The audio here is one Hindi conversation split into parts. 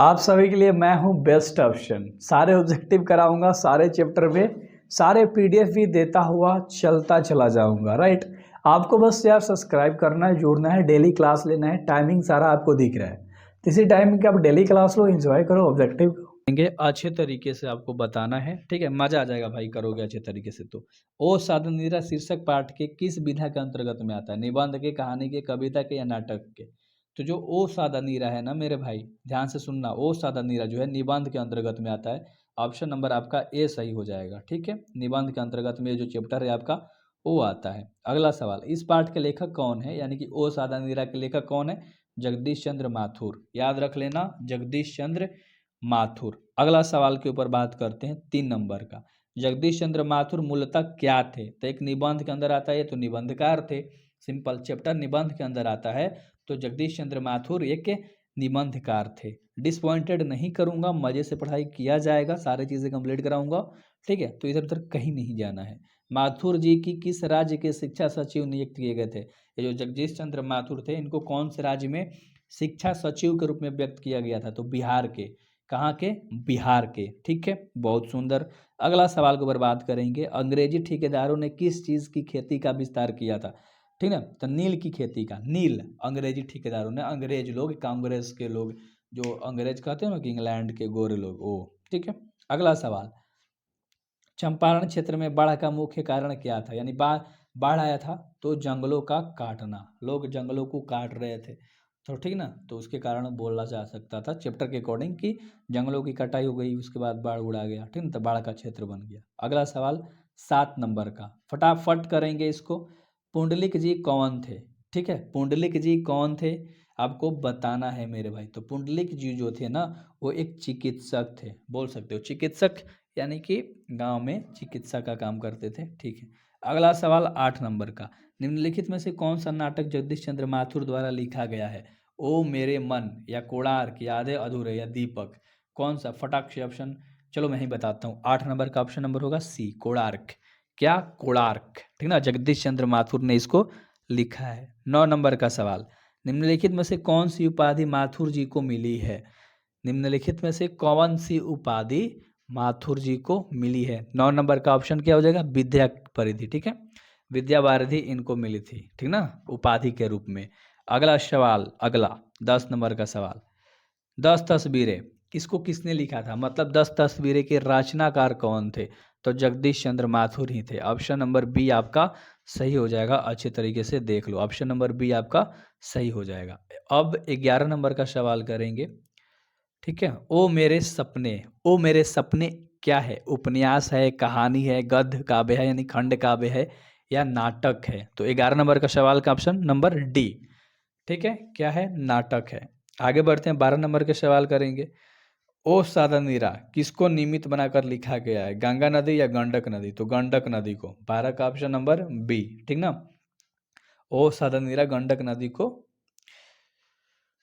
आप सभी के लिए मैं हूं बेस्ट ऑप्शन। सारे ऑब्जेक्टिव कराऊंगा, सारे चैप्टर में सारे पीडीएफ भी देता हुआ चलता चला जाऊंगा। राइट, आपको बस यार सब्सक्राइब करना है, जुड़ना है, डेली क्लास लेना है। टाइमिंग सारा आपको दिख रहा है, तो इसी टाइमिंग के आप डेली क्लास लो, एंजॉय करो, ऑब्जेक्टिव करेंगे अच्छे तरीके से आपको बताना है। ठीक है, मजा आ जाएगा भाई, करोगे अच्छे तरीके से तो। ओ साधन निरा शीर्षक पाठ के किस विधा के अंतर्गत में आता है? निबंध के, कहानी के, कविता के या नाटक के? तो जो ओ सादा नीरा है ना मेरे भाई, ध्यान से सुनना, ओ सादा नीरा जो है निबंध के अंतर्गत में आता है। ऑप्शन नंबर आपका ए सही हो जाएगा। ठीक है, निबंध के अंतर्गत में जो चैप्टर है आपका ओ आता है। अगला सवाल, इस पाठ के लेखक कौन है? यानी कि ओ सादा नीरा के लेखक कौन है? जगदीश चंद्र माथुर, याद रख लेना, जगदीश चंद्र माथुर। अगला सवाल के ऊपर बात करते हैं 3 नंबर का। जगदीश चंद्र माथुर मूलतः क्या थे? तो एक निबंध के अंदर आता है, तो निबंधकार थे। सिंपल चैप्टर निबंध के अंदर आता है, तो जगदीश चंद्र माथुर एक निबंधकार थे। डिसपॉइंटेड नहीं करूंगा, मजे से पढ़ाई किया जाएगा, सारी चीज़ें कंप्लीट कराऊंगा। ठीक है, तो इधर उधर कहीं नहीं जाना है। माथुर जी की किस राज्य के शिक्षा सचिव नियुक्त किए गए थे? ये जो जगदीश चंद्र माथुर थे, इनको कौन से राज्य में शिक्षा सचिव के रूप में व्यक्त किया गया था? तो बिहार के। कहाँ के? बिहार के। ठीक है, बहुत सुंदर। अगला सवाल को बर्बाद करेंगे, अंग्रेजी ठेकेदारों ने किस चीज़ की खेती का विस्तार किया था? ठीक है, तो नील की खेती का। नील अंग्रेजी ठेकेदारों ने, अंग्रेज लोग, कांग्रेस के लोग, जो अंग्रेज कहते हैं ना कि इंग्लैंड के गोरे लोग, वो। ठीक है, अगला सवाल, चंपारण क्षेत्र में बाढ़ का मुख्य कारण क्या था? यानी बाढ़ आया था तो जंगलों का काटना, लोग जंगलों को काट रहे थे, तो ठीक ना, तो उसके कारण बोला जा सकता था चैप्टर के अकॉर्डिंग कि जंगलों की कटाई हो गई, उसके बाद बाढ़ उड़ा गया, ठीक ना, तो बाढ़ का क्षेत्र बन गया। अगला सवाल 7 नंबर का, फटाफट करेंगे इसको। पुंडलिक जी कौन थे? ठीक है, पुंडलिक जी कौन थे आपको बताना है मेरे भाई। तो पुंडलिक जी जो थे ना, वो एक चिकित्सक थे, बोल सकते हो चिकित्सक, यानी कि गांव में चिकित्सा का काम करते थे। ठीक है, अगला सवाल 8 नंबर का, निम्नलिखित में से कौन सा नाटक जगदीश चंद्र माथुर द्वारा लिखा गया है? ओ मेरे मन, या कोणार्क, यादें अधूरे, या दीपक? कौन सा? फटाक से ऑप्शन, चलो मैं ही बताता हूँ। 8 नंबर का ऑप्शन नंबर होगा सी, कोणार्क। क्या? कोणार्क, ठीक ना, जगदीश चंद्र माथुर ने इसको लिखा है। 9 नंबर का सवाल, निम्नलिखित में से कौन सी उपाधि माथुर जी को मिली है? निम्नलिखित में से कौन सी उपाधि माथुर जी को मिली है? 9 नंबर का ऑप्शन क्या हो जाएगा? विद्या परिधि। ठीक है, विद्या वारिधि इनको मिली थी, ठीक ना, उपाधि के रूप में। अगला सवाल, अगला 10 नंबर का सवाल, 10 तस्वीरें इसको किसने लिखा था? मतलब 10 तस्वीरें के रचनाकार कौन थे? तो जगदीश चंद्र माथुर ही थे। ऑप्शन नंबर बी आपका सही हो जाएगा, अच्छे तरीके से देख लो, ऑप्शन नंबर बी आपका सही हो जाएगा। अब 11 नंबर का सवाल करेंगे। ठीक है, ओ मेरे सपने, ओ मेरे सपने क्या है? उपन्यास है, कहानी है, गद्य काव्य है, यानी खंड काव्य है, या नाटक है? तो 11 नंबर का सवाल का ऑप्शन नंबर डी। ठीक है, क्या है? नाटक है। आगे बढ़ते हैं, 12 नंबर के सवाल करेंगे। ओ सादा नीरा किसको निमित्त बनाकर लिखा गया है? गंगा नदी या गंडक नदी? तो गंडक नदी को। 12 का ऑप्शन नंबर बी, ठीक ना, ओ सादा नीरा गंडक नदी को।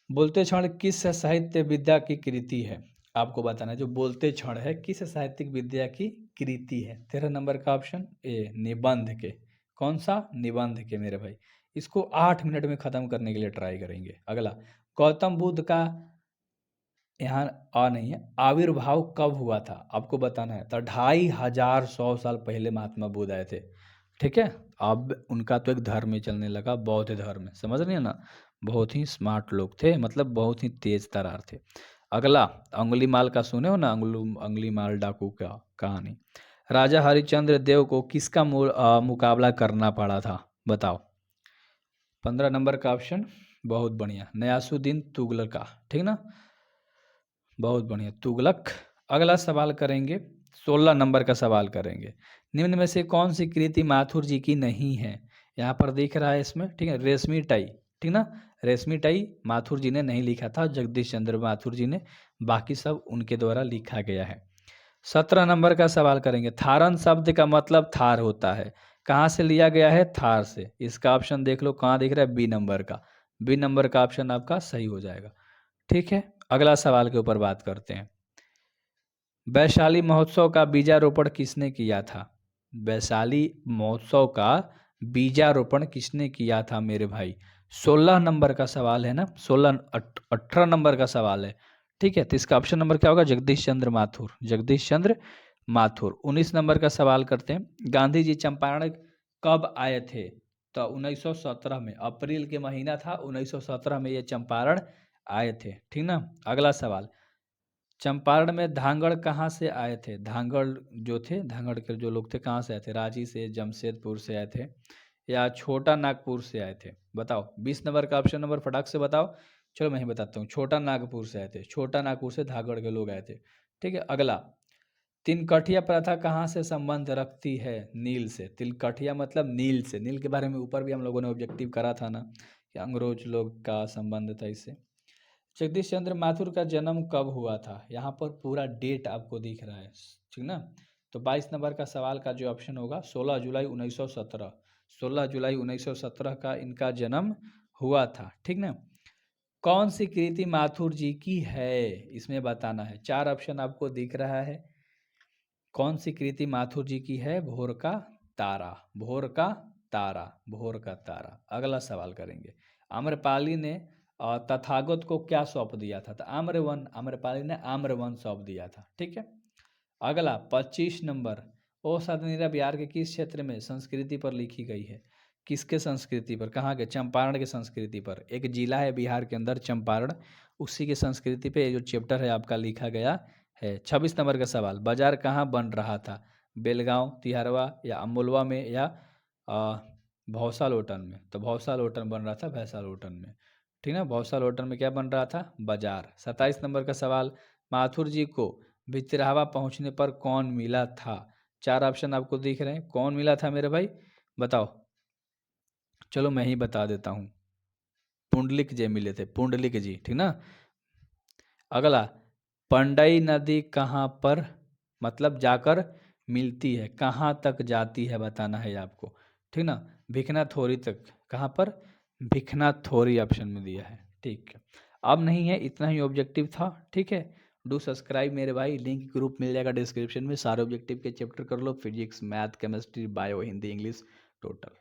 बोलते क्षण किस साहित्य विद्या की कृति है? आपको बताना है, जो बोलते क्षण है किस साहित्यिक विद्या की कृति है? 13 नंबर का ऑप्शन ए, निबंध के। कौन सा? निबंध के मेरे भाई। इसको 8 मिनट में खत्म करने के लिए ट्राई करेंगे। अगला, गौतम बुद्ध का, यहाँ आ नहीं है, आविर्भाव कब हुआ था? आपको बताना है। तो 2500 साल पहले महात्मा बुद्ध आए थे। ठीक है, अब उनका तो एक धर्म ही चलने लगा, बौद्ध धर्म, समझ रहे हैं ना, बहुत ही स्मार्ट लोग थे, मतलब बहुत ही तेज तरार थे। अगला, अंगुली माल का सुने हो ना, अंगुली माल डाकू का कहानी। राजा हरिश्चंद्र देव को किसका मुकाबला करना पड़ा था? बताओ। 15 नंबर का ऑप्शन, बहुत बढ़िया, नयासुद्दीन तुगलक का, ठीक ना, बहुत बढ़िया, तुगलक। अगला सवाल करेंगे, 16 नंबर का सवाल करेंगे। निम्न में से कौन सी कृति माथुर जी की नहीं है? यहाँ पर दिख रहा है इसमें, ठीक है, रेशमी टाई, ठीक ना, रेशमी टाई माथुर जी ने नहीं लिखा था, जगदीश चंद्र माथुर जी ने, बाकी सब उनके द्वारा लिखा गया है। 17 नंबर का सवाल करेंगे, थारन शब्द का मतलब थार होता है, कहाँ से लिया गया है? थार से। इसका ऑप्शन देख लो, कहाँ दिख रहा है? बी नंबर का। बी नंबर का ऑप्शन आपका सही हो जाएगा। ठीक है, अगला सवाल के ऊपर बात करते हैं। वैशाली महोत्सव का बीजारोपण किसने किया था? वैशाली महोत्सव का बीजारोपण किसने किया था मेरे भाई? 16 नंबर का सवाल है ना, 18 नंबर का सवाल है। ठीक है, तो इसका ऑप्शन नंबर क्या होगा? जगदीश चंद्र माथुर, जगदीश चंद्र माथुर। 19 नंबर का सवाल करते हैं, गांधी जी चंपारण कब आए थे? तो 1917 में, अप्रैल के महीना था 1917 में ये चंपारण आए थे। ठीक ना। अगला सवाल, चंपारण में धांगड़ कहाँ से आए थे? धांगड़ जो थे, धांगड़ के जो लोग थे कहाँ से आए थे? रांची से, जमशेदपुर से आए थे या छोटा नागपुर से आए थे? बताओ। 20 नंबर का ऑप्शन नंबर फटाक से बताओ। चलो मैं ही बताता हूँ, छोटा नागपुर से आए थे, छोटा नागपुर से धागड़ के लोग आए थे। ठीक है। अगला, तिनकठिया प्रथा कहाँ से संबंध रखती है? नील से। तिलकठिया मतलब नील से। नील के बारे में ऊपर भी हम लोगों ने ऑब्जेक्टिव करा था ना, कि अंग्रेज लोग का संबंध था इससे। जगदीश चंद्र माथुर का जन्म कब हुआ था? यहाँ पर पूरा डेट आपको दिख रहा है। ठीक ना। तो 22 नंबर का सवाल का जो ऑप्शन होगा 16 जुलाई 1917, 16 जुलाई 1917 का इनका जन्म हुआ था। ठीक ना। कौन सी कृति माथुर जी की है, इसमें बताना है। 4 ऑप्शन आपको दिख रहा है। कौन सी कृति माथुर जी की है? भोर का तारा, भोर का तारा, भोर का तारा। अगला सवाल करेंगे, आम्रपाली ने तथागत को क्या सौंप दिया था? तो आम्रवन, आम्रपाली ने आम्रवन सौंप दिया था। ठीक है। अगला 25 नंबर, ओ सदनीरा बिहार के किस क्षेत्र में संस्कृति पर लिखी गई है? किसके संस्कृति पर? कहाँ के? चंपारण के संस्कृति पर। एक जिला है बिहार के अंदर चंपारण, उसी के संस्कृति पे ये जो चैप्टर है आपका लिखा गया है। 26 नंबर का सवाल, बाजार कहाँ बन रहा था? बेलगांव, तिहारवा या अमोलवा में या भौसालोटन में? तो भौसालोटन बन रहा था, भैंसालोटन में। ठीक है। भौसालोटन में क्या बन रहा था? बाजार। 27 नंबर का सवाल, माथुर जी को भितरहवा पहुंचने पर कौन मिला था? 4 ऑप्शन आपको दिख रहे हैं, कौन मिला था मेरे भाई? बताओ। चलो मैं ही बता देता हूँ, पुंडलिक जी मिले थे, पुंडलिक जी। ठीक ना। अगला, पंडई नदी कहाँ पर मतलब जाकर मिलती है, कहाँ तक जाती है बताना है आपको। ठीक ना। भिखना थोरी तक, कहाँ पर? भिखना थोरी ऑप्शन में दिया है। ठीक है। अब नहीं है, इतना ही ऑब्जेक्टिव था। ठीक है। डू सब्सक्राइब मेरे भाई, लिंक ग्रुप मिल जाएगा डिस्क्रिप्शन में। सारे ऑब्जेक्टिव के चैप्टर कर लो, physics, math, chemistry, bio, Hindi, English total.